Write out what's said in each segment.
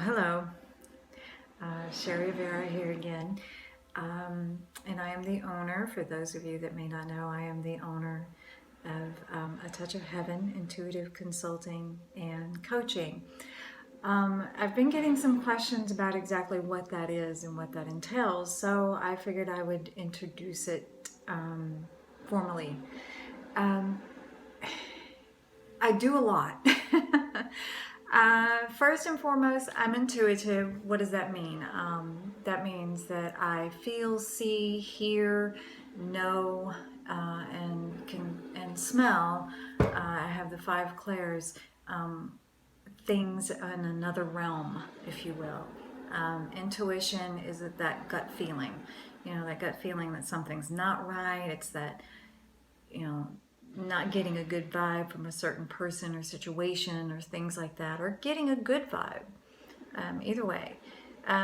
Hello, Sherry Vera here again. And I am the owner, for those of you that may not know, I am the owner of A Touch of Heaven Intuitive Consulting and Coaching. I've been getting some questions about exactly what that is and what that entails, so I figured I would introduce it formally. Um, I do a lot. First and foremost, I'm intuitive. What does that mean? That means that I feel, see, hear, know, and smell. I have the five clairs. Things in another realm, if you will. Intuition is that gut feeling. That gut feeling that something's not right. It's that not getting a good vibe from a certain person or situation or things like that, or getting a good vibe. Either way.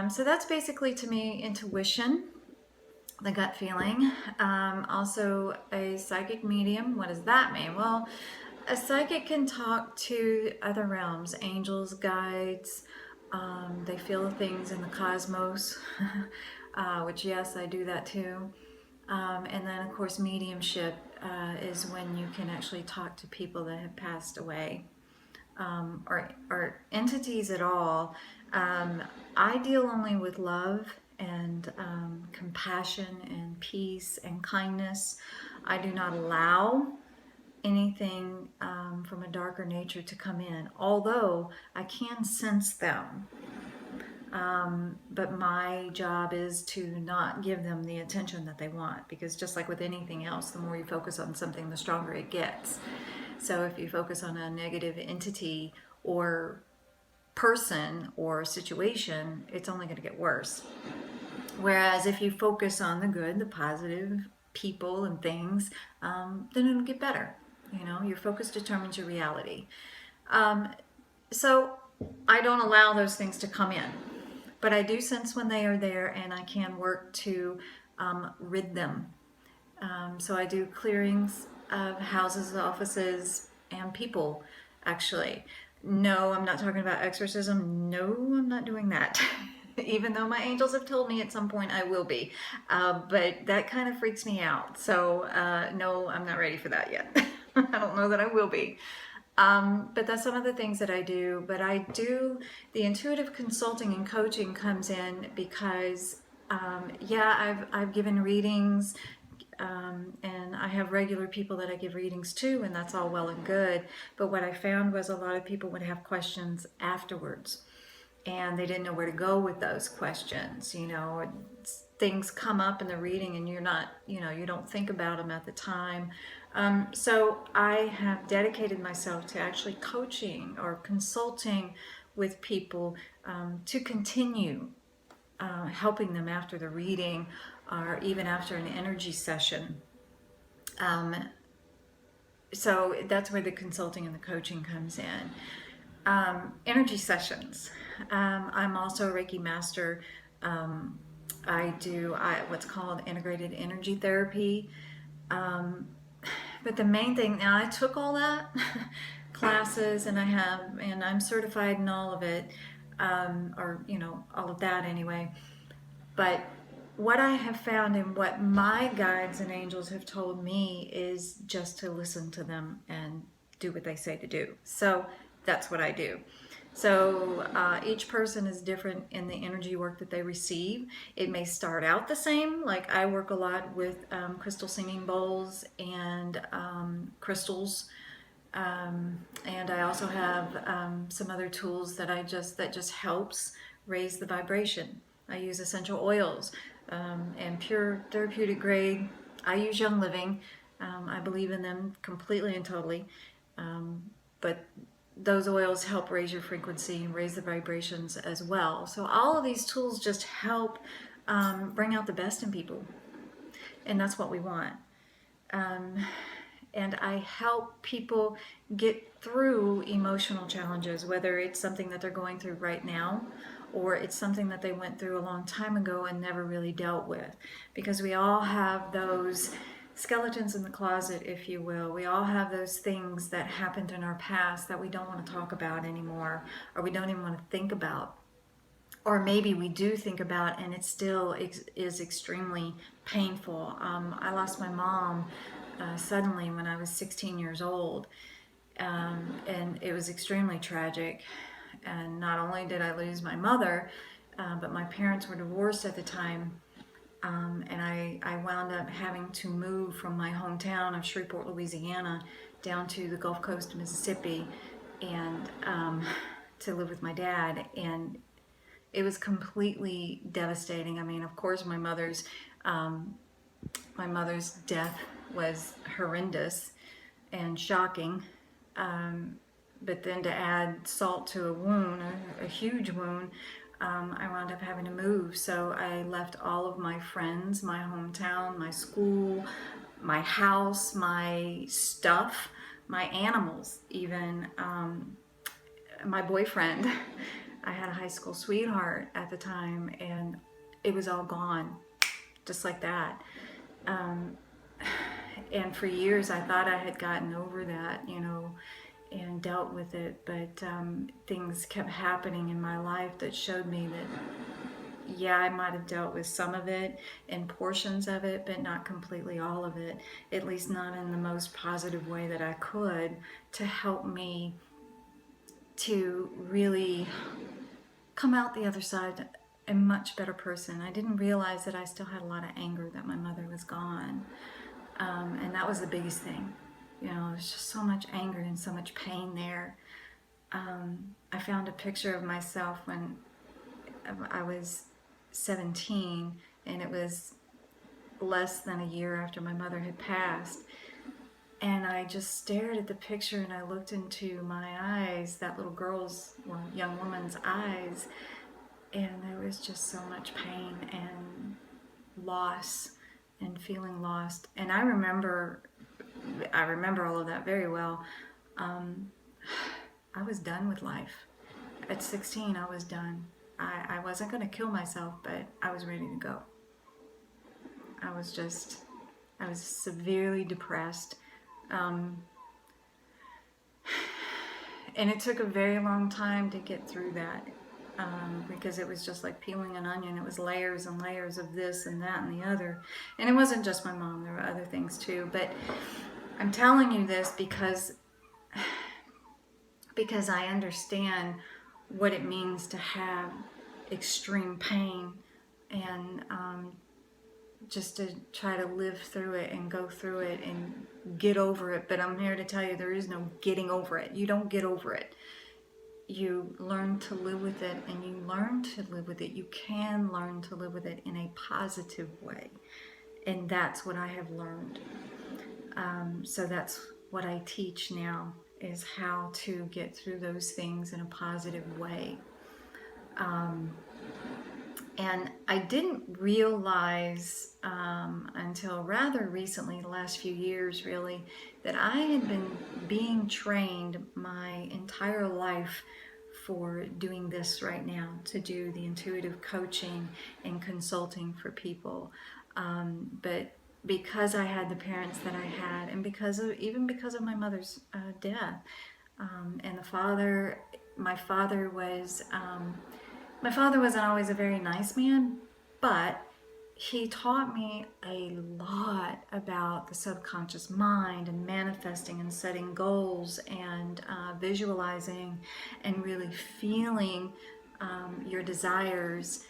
So that's basically, to me, intuition, the gut feeling. Also, a psychic medium. What does that mean? Well, a psychic can talk to other realms, angels, guides. They feel things in the cosmos, which, yes, I do that too. And then, of course, mediumship is when you can actually talk to people that have passed away, or entities at all. I deal only with love and compassion and peace and kindness. I do not allow anything from a darker nature to come in, although I can sense them. But my job is to not give them the attention that they want, because just like with anything else, the more you focus on something, the stronger it gets. So if you focus on a negative entity or person or situation, it's only going to get worse. Whereas if you focus on the good, the positive people and things, then it'll get better. Your focus determines your reality. So I don't allow those things to come in. But I do sense when they are there, and I can work to rid them. So I do clearings of houses, offices, and people, actually. No, I'm not talking about exorcism. No, I'm not doing that. Even though my angels have told me at some point I will be. But that kind of freaks me out. So no, I'm not ready for that yet. I don't know that I will be. But that's some of the things that I do. But I do, the intuitive consulting and coaching comes in because, I've given readings, and I have regular people that I give readings to, and that's all well and good. But what I found was a lot of people would have questions afterwards, and they didn't know where to go with those questions. Things come up in the reading, and you don't think about them at the time. So I have dedicated myself to actually coaching or consulting with people to continue helping them after the reading, or even after an energy session. So that's where the consulting and the coaching comes in. Energy sessions. I'm also a Reiki master. I do what's called integrated energy therapy. But the main thing, now I took all that classes, and I'm certified in all of it, or all of that anyway. But what I have found, and what my guides and angels have told me, is just to listen to them and do what they say to do. So that's what I do. So each person is different in the energy work that they receive. It may start out the same. Like, I work a lot with crystal singing bowls and crystals. And I also have some other tools that just helps raise the vibration. I use essential oils and pure therapeutic grade. I use Young Living. I believe in them completely and totally. But those oils help raise your frequency and raise the vibrations as well. So all of these tools just help bring out the best in people. And that's what we want. And I help people get through emotional challenges, whether it's something that they're going through right now, or it's something that they went through a long time ago and never really dealt with. Because we all have those skeletons in the closet, if you will. We all have those things that happened in our past that we don't want to talk about anymore, or we don't even want to think about. or maybe we do think about, and it still is extremely painful. I lost my mom suddenly when I was 16 years old, and it was extremely tragic. And not only did I lose my mother, but my parents were divorced at the time. And I wound up having to move from my hometown of Shreveport, Louisiana, down to the Gulf Coast of Mississippi, and to live with my dad. And it was completely devastating. I mean, of course, my mother's death was horrendous and shocking. But then to add salt to a wound, a huge wound, I wound up having to move. So I left all of my friends, my hometown, my school, my house, my stuff, my animals, even my boyfriend. I had a high school sweetheart at the time, and it was all gone, just like that. And for years I thought I had gotten over that, and dealt with it, but things kept happening in my life that showed me that, yeah, I might have dealt with some of it and portions of it, but not completely all of it, at least not in the most positive way that I could, to help me to really come out the other side a much better person. I didn't realize that I still had a lot of anger that my mother was gone, and that was the biggest thing. There's just so much anger and so much pain there. I found a picture of myself when I was 17, and it was less than a year after my mother had passed. And I just stared at the picture, and I looked into my eyes, that little girl's, or young woman's eyes, and there was just so much pain and loss and feeling lost. And I remember all of that very well. I was done with life. At 16, I was done. I wasn't going to kill myself, but I was ready to go. I was severely depressed. And it took a very long time to get through that, because it was just like peeling an onion. It was layers and layers of this and that and the other. And it wasn't just my mom, there were other things too. But I'm telling you this because I understand what it means to have extreme pain, and just to try to live through it and go through it and get over it. But I'm here to tell you, there is no getting over it. You don't get over it. You learn to live with it, and you learn to live with it. You can learn to live with it in a positive way. And that's what I have learned. So that's what I teach now, is how to get through those things in a positive way. And I didn't realize until rather recently, the last few years really, that I had been being trained my entire life for doing this right now, to do the intuitive coaching and consulting for people. But because I had the parents that I had, and because of my mother's death, and my father wasn't always a very nice man, but he taught me a lot about the subconscious mind and manifesting and setting goals and visualizing and really feeling your desires.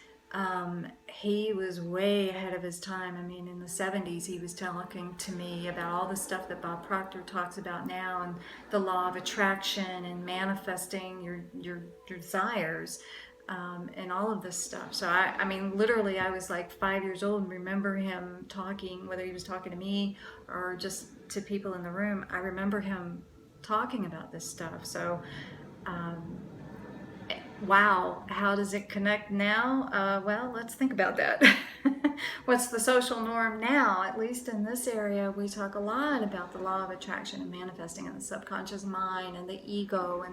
He was way ahead of his time. I mean, in the 70s, he was talking to me about all the stuff that Bob Proctor talks about now, and the law of attraction and manifesting your desires. And all of this stuff. So I mean, literally, I was like 5 years old and remember him talking, whether he was talking to me or just to people in the room. I remember him talking about this stuff. So, wow, how does it connect now? Well, let's think about that. What's the social norm now? At least in this area, we talk a lot about the law of attraction and manifesting and the subconscious mind and the ego,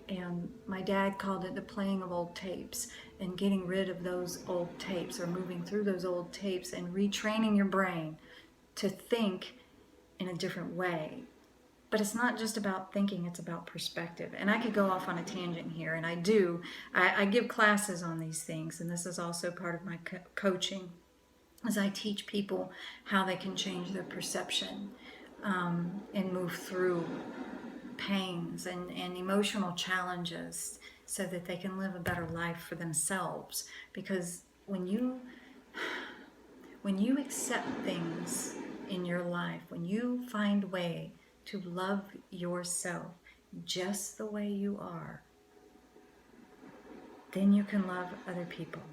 and my dad called it the playing of old tapes, and getting rid of those old tapes, or moving through those old tapes and retraining your brain to think in a different way. But it's not just about thinking, it's about perspective. And I could go off on a tangent here, and I do. I give classes on these things, and this is also part of my coaching, as I teach people how they can change their perception and move through pains and emotional challenges so that they can live a better life for themselves. Because when you accept things in your life, when you find a way to love yourself just the way you are, then you can love other people.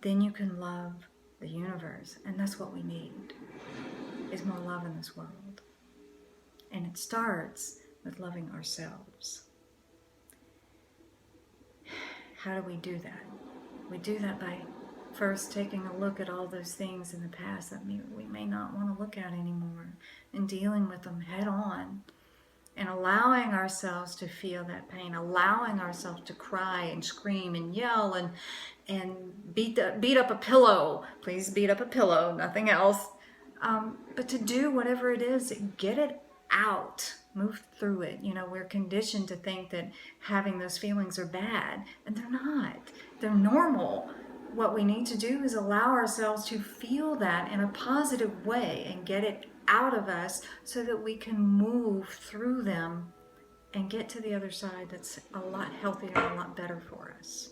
Then you can love the universe. And that's what we need, is more love in this world. And it starts with loving ourselves. How do we do that? We do that by first taking a look at all those things in the past that we may not want to look at anymore, and dealing with them head on, and allowing ourselves to feel that pain, allowing ourselves to cry and scream and yell and beat up a pillow. Please beat up a pillow, nothing else. But to do whatever it is, get it out, move through it. We're conditioned to think that having those feelings are bad, and they're not. They're normal. What we need to do is allow ourselves to feel that in a positive way and get it out of us so that we can move through them and get to the other side that's a lot healthier and a lot better for us.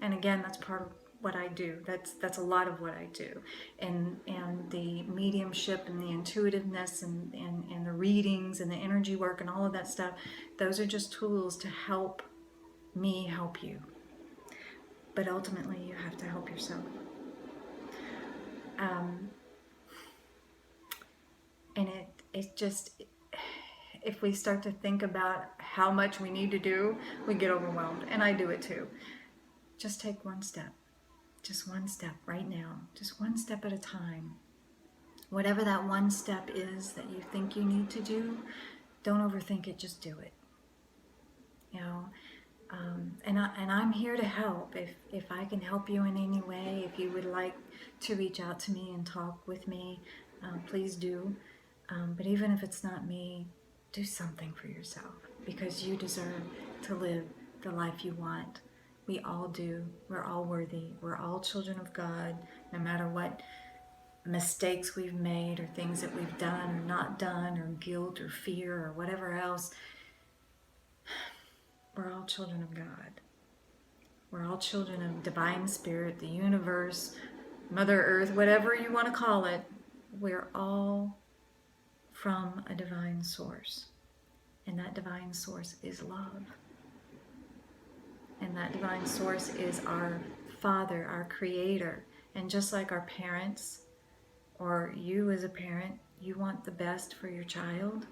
And again, that's part of what I do. That's a lot of what I do. And the mediumship and the intuitiveness and the readings and the energy work and all of that stuff, those are just tools to help me help you. But ultimately, you have to help yourself. And it just, if we start to think about how much we need to do, we get overwhelmed. And I do it too. Just take one step. Just one step right now. Just one step at a time. Whatever that one step is that you think you need to do, don't overthink it, just do it. And I'm here to help. If I can help you in any way, if you would like to reach out to me and talk with me, please do. But even if it's not me, do something for yourself, because you deserve to live the life you want. We all do. We're all worthy. We're all children of God, no matter what mistakes we've made or things that we've done or not done or guilt or fear or whatever else. We're all children of God. We're all children of divine spirit, the universe, Mother Earth, whatever you want to call it. We're all from a divine source. And that divine source is love. And that divine source is our Father, our Creator. And just like our parents, or you as a parent, you want the best for your child.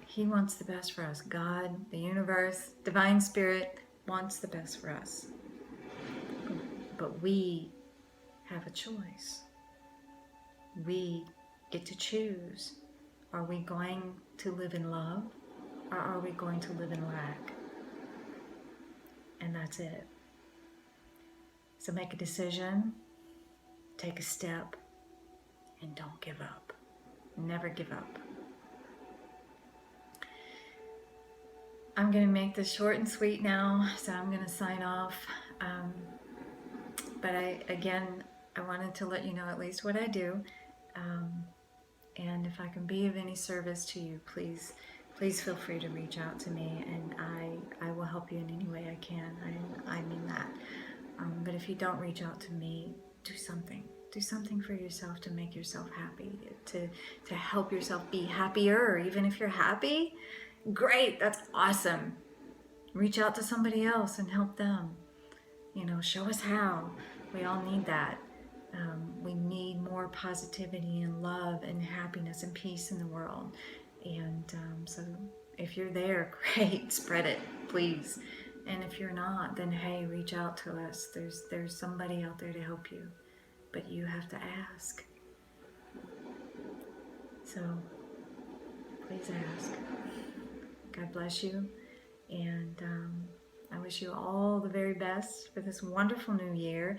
He wants the best for us. God, the universe, divine spirit wants the best for us. But we have a choice. We get to choose. Are we going to live in love, or are we going to live in lack? And that's it. So make a decision, take a step, and don't give up. Never give up. I'm going to make this short and sweet now, so I'm going to sign off. But I wanted to let you know at least what I do. And if I can be of any service to you, please feel free to reach out to me, and I will help you in any way I can. I mean that. But if you don't reach out to me, do something. Do something for yourself to make yourself happy, to help yourself be happier. Even if you're happy, great, that's awesome. Reach out to somebody else and help them. Show us how. We all need that. We need more positivity and love and happiness and peace in the world. And so if you're there, great, spread it, please. And if you're not, then hey, reach out to us. There's somebody out there to help you. But you have to ask. So please ask. God bless you. And I wish you all the very best for this wonderful new year.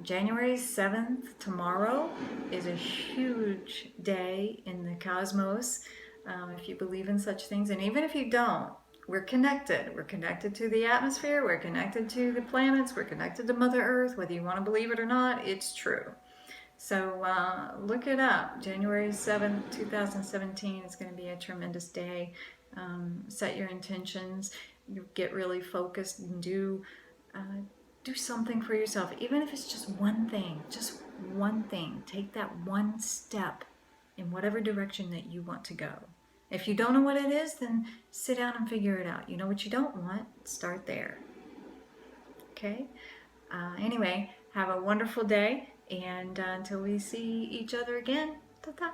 January 7th, tomorrow, is a huge day in the cosmos, if you believe in such things. And even if you don't, we're connected. We're connected to the atmosphere, we're connected to the planets, we're connected to Mother Earth. Whether you want to believe it or not, it's true. So look it up. January 7th, 2017 is going to be a tremendous day. Set your intentions. You get really focused and do something for yourself, even if it's just one thing. Just one thing. Take that one step in whatever direction that you want to go. If you don't know what it is, then sit down and figure it out. You know what you don't want? Start there. Okay? Anyway, have a wonderful day, and until we see each other again, ta-ta.